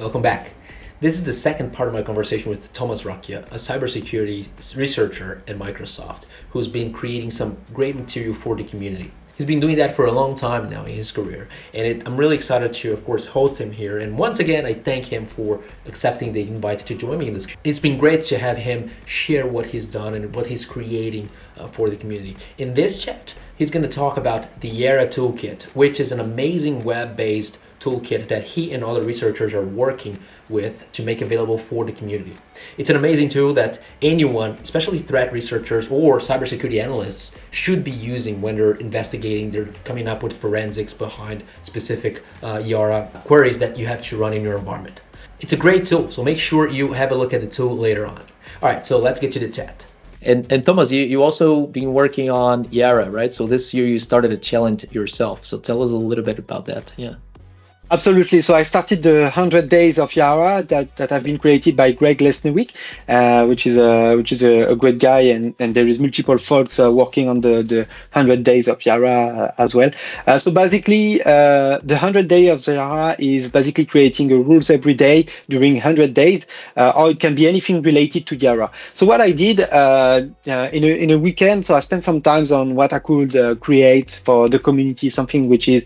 Welcome back. This is the second part of my conversation with Thomas Roccia, a cybersecurity researcher at Microsoft, who's been creating some great material for the community. He's been doing that for a long time now in his career, and I'm really excited to, of course, host him here. And once again, I thank him for accepting the invite to join me in this. It's been great to have him share what he's done and what he's creating for the community. In this chat, he's going to talk about the YARA Toolkit, which is an amazing web-based toolkit that he and other researchers are working with to make available for the community. It's an amazing tool that anyone, especially threat researchers or cybersecurity analysts, should be using when they're investigating, they're coming up with forensics behind specific YARA queries that you have to run in your environment. It's a great tool, so make sure you have a look at the tool later on. All right, so let's get to the chat. And Thomas, you also been working on YARA, right? So this year you started a challenge yourself. So tell us a little bit about that. Yeah. Absolutely. So I started the 100 days of YARA that have been created by Greg Lesnewick, which is a great guy, and there is multiple folks working on the 100 days of YARA as well. So basically, the 100 days of YARA is basically creating a rules every day during 100 days, or it can be anything related to YARA. So what I did in a weekend, so I spent some time on what I could create for the community, something which is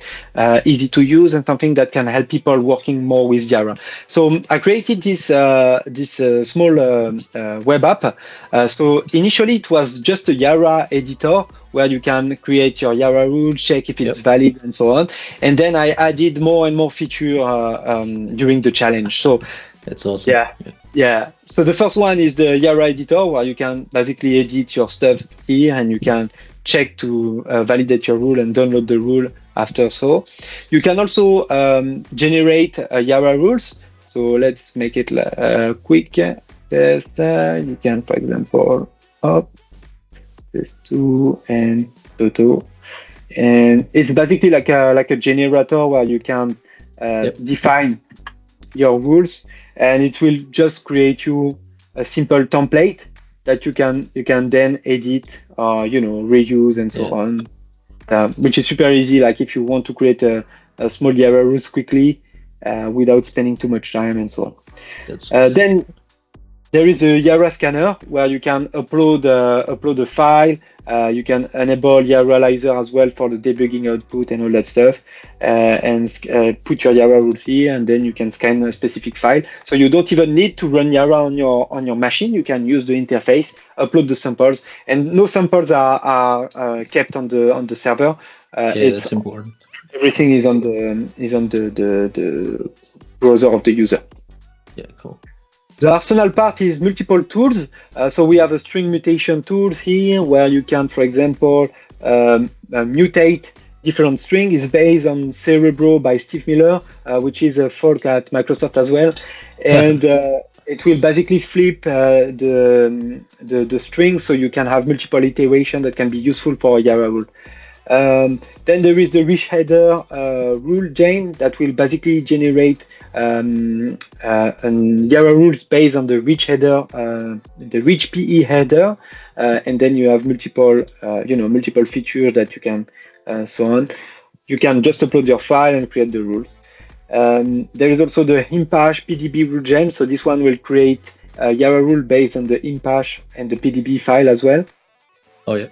easy to use and something that can help people working more with YARA. So I created this small web app. So initially it was just a YARA editor where you can create your YARA rule, check if it's valid, and so on. And then I added more and more feature during the challenge. So that's awesome. Yeah. So the first one is the YARA editor, where you can basically edit your stuff here, and you can check to validate your rule and download the rule after. So you can also generate YARA rules. So let's make it quick. You can, for example, this 2 and 2, and it's basically like a generator where you can define your rules, and it will just create you a simple template that you can then edit or reuse and so on. Which is super easy, like if you want to create a small YARA rules quickly without spending too much time and so on. Then there is a YARA Scanner where you can upload a file. You can enable YARAlyzer as well for the debugging output and all that stuff, and put your YARA rules here, and then you can scan a specific file. So you don't even need to run YARA on your machine. You can use the interface, upload the samples, and no samples are kept on the server. That's important. Everything is on the browser of the user. Yeah, cool. The Arsenal part is multiple tools. So we have a string mutation tools here, where you can, for example, mutate different string. Is based on Cerebro by Steve Miller, which is a folk at Microsoft as well, and it will basically flip the string, so you can have multiple iterations that can be useful for a YARA rule. Then there is the rich header rule chain that will basically generate YARA rules based on the rich header, the rich PE header, and then you have multiple features that you can, so on. You can just upload your file and create the rules. There is also the imphash PDB rule gen. So this one will create a YARA rule based on the imphash and the PDB file as well. Oh yeah.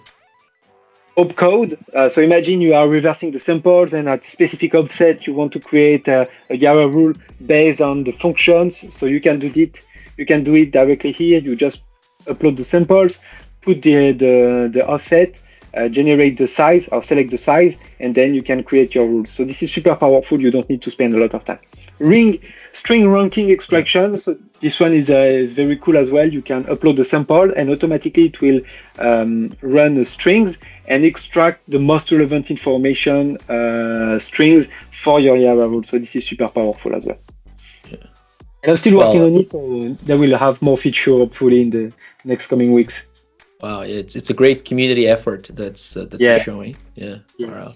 Opcode. So imagine you are reversing the samples, and at specific offset you want to create a YARA rule based on the functions. So you can do it. You can do it directly here. You just upload the samples, put the offset, generate the size or select the size, and then you can create your rules. So this is super powerful. You don't need to spend a lot of time. String ranking extraction. So this one is very cool as well. You can upload the sample, and automatically it will run the strings and extract the most relevant information strings for your YARA rule. So this is super powerful as well. Yeah. And I'm still working on it, so they will have more feature hopefully in the next coming weeks. Wow, it's a great community effort that you're showing. Yeah. Yes. Wow.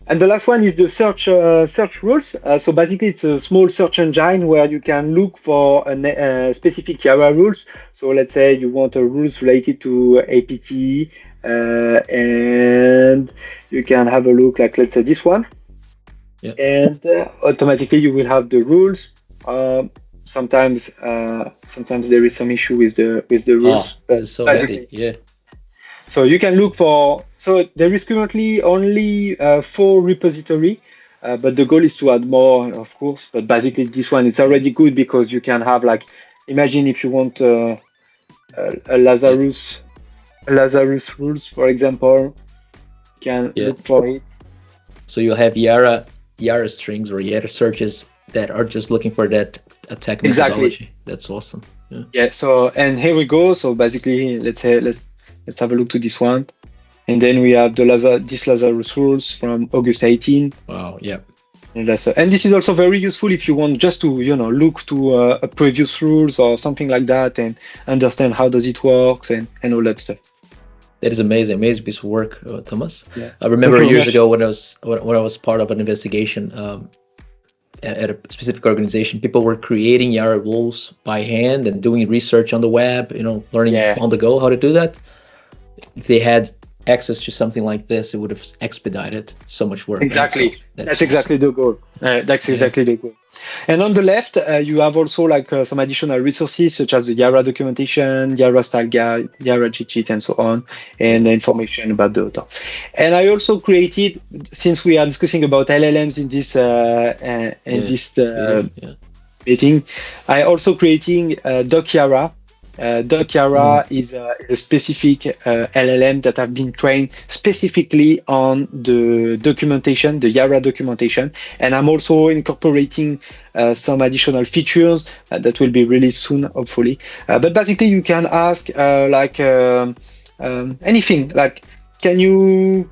And the last one is the search rules. So basically, it's a small search engine where you can look for specific YARA rules. So let's say you want a rules related to APT, and you can have a look like, let's say, this one. Yeah. And automatically you will have the rules Sometimes there is some issue with the rules. This is so handy. Yeah. So you can look for. So there is currently only 4 repository, but the goal is to add more, of course. But basically, this one is already good because you can have like, imagine if you want a Lazarus rules, for example, you can look for it. So you'll have YARA strings or YARA searches that are just looking for that attack methodology. That's awesome. Yeah. So, and here we go. So basically, let's have a look to this one, and then we have this Lazarus rules from August 18. Wow. Yeah. And this is also very useful if you want just to look to a previous rules or something like that and understand how does it works and all that stuff. That is amazing piece of work, Thomas. Yeah. I remember years ago when I was part of an investigation at a specific organization, people were creating YARA rules by hand and doing research on the web, learning on the go how to do that. If they had access to something like this, it would have expedited so much work. Exactly. Right? So that's exactly the goal. That's exactly the goal. And on the left, you have also like some additional resources such as the YARA documentation, YARA style guide, YARA cheat sheet, and so on, and information about the author. And I also created, since we are discussing about LLMs in this meeting, I also creating Doc YARA. Doc YARA is a specific LLM that have been trained specifically on the documentation, the YARA documentation, and I'm also incorporating some additional features that will be released soon, hopefully. But basically, you can ask anything, like, can you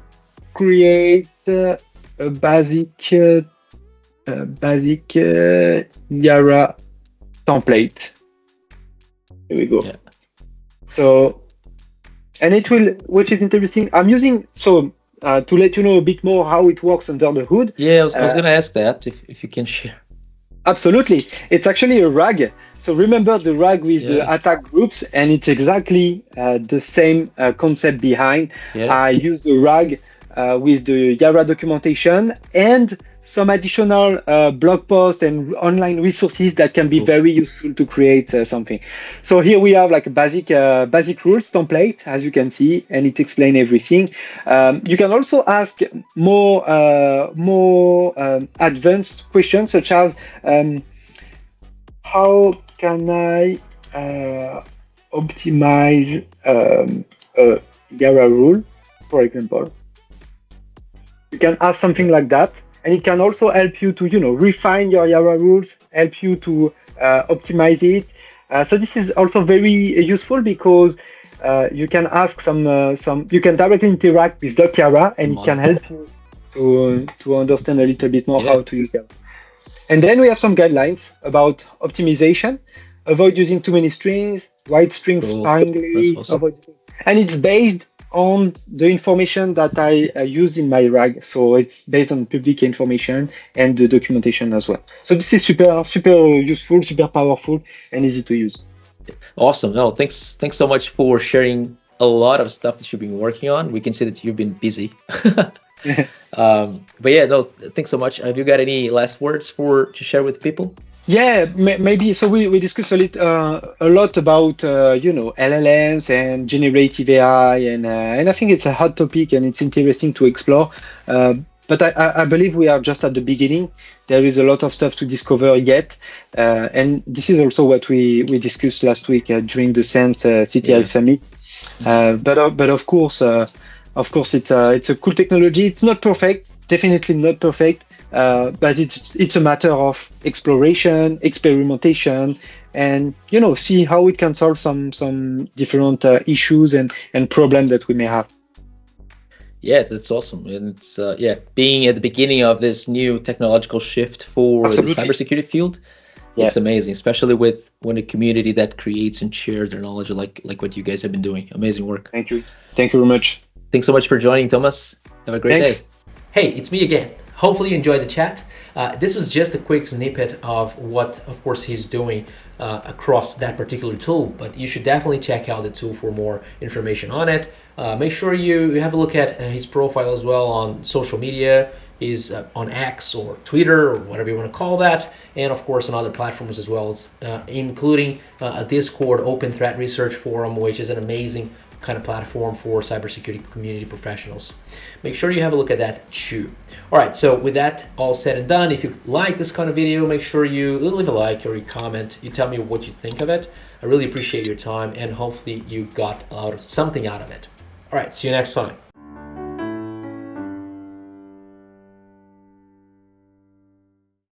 create a basic YARA template? Here we go. Yeah. So, and it will, which is interesting. I'm using, to let you know a bit more how it works under the hood. Yeah, I was going to ask that if you can share. Absolutely. It's actually a RAG. So remember the RAG with the attack groups, and it's exactly the same concept behind. Yeah. I use the RAG with the YARA documentation and some additional blog posts and online resources that can be very useful to create something. So here we have like a basic rules template, as you can see, and it explains everything. You can also ask more advanced questions, such as how can I optimize a YARA rule, for example. You can ask something like that. And it can also help you to, refine your YARA rules, help you to optimize it. So this is also very useful because you can ask you can directly interact with Doc YARA, and it can help you to understand a little bit more how to use it. And then we have some guidelines about optimization. Avoid using too many strings, write strings sparingly. Awesome. And it's based on the information that I use in my RAG. So it's based on public information and the documentation as well. So this is super useful, super powerful, and easy to use. Awesome. No, thanks so much for sharing a lot of stuff that you've been working on. We can see that you've been busy. But yeah, no, thanks so much. Have you got any last words to share with people? Yeah, maybe. So we discussed a lot about LLMs and generative AI, and I think it's a hot topic and it's interesting to explore. But I believe we are just at the beginning. There is a lot of stuff to discover yet, and this is also what we discussed last week during the SENS CTL Summit. But of course, it's a cool technology. It's not perfect, definitely not perfect. But it's a matter of exploration, experimentation, and see how it can solve some different issues and problems that we may have. Yeah, that's awesome, and it's being at the beginning of this new technological shift for the cybersecurity field. Yeah. It's amazing, especially when a community that creates and shares their knowledge, like what you guys have been doing. Amazing work. Thank you very much. Thanks so much for joining, Thomas. Have a great day. Hey, it's me again. Hopefully you enjoyed the chat. This was just a quick snippet of what, of course, he's doing across that particular tool, but you should definitely check out the tool for more information on it. Make sure you have a look at his profile as well on social media. He's on X or Twitter or whatever you want to call that, and of course on other platforms as well, including a Discord open threat research forum, which is an amazing kind of platform for cybersecurity community professionals. Make sure you have a look at that too. All right, so with that all said and done, if you like this kind of video, make sure you leave a like or you comment. You tell me what you think of it. I really appreciate your time, and hopefully you got something out of it. All right, see you next time.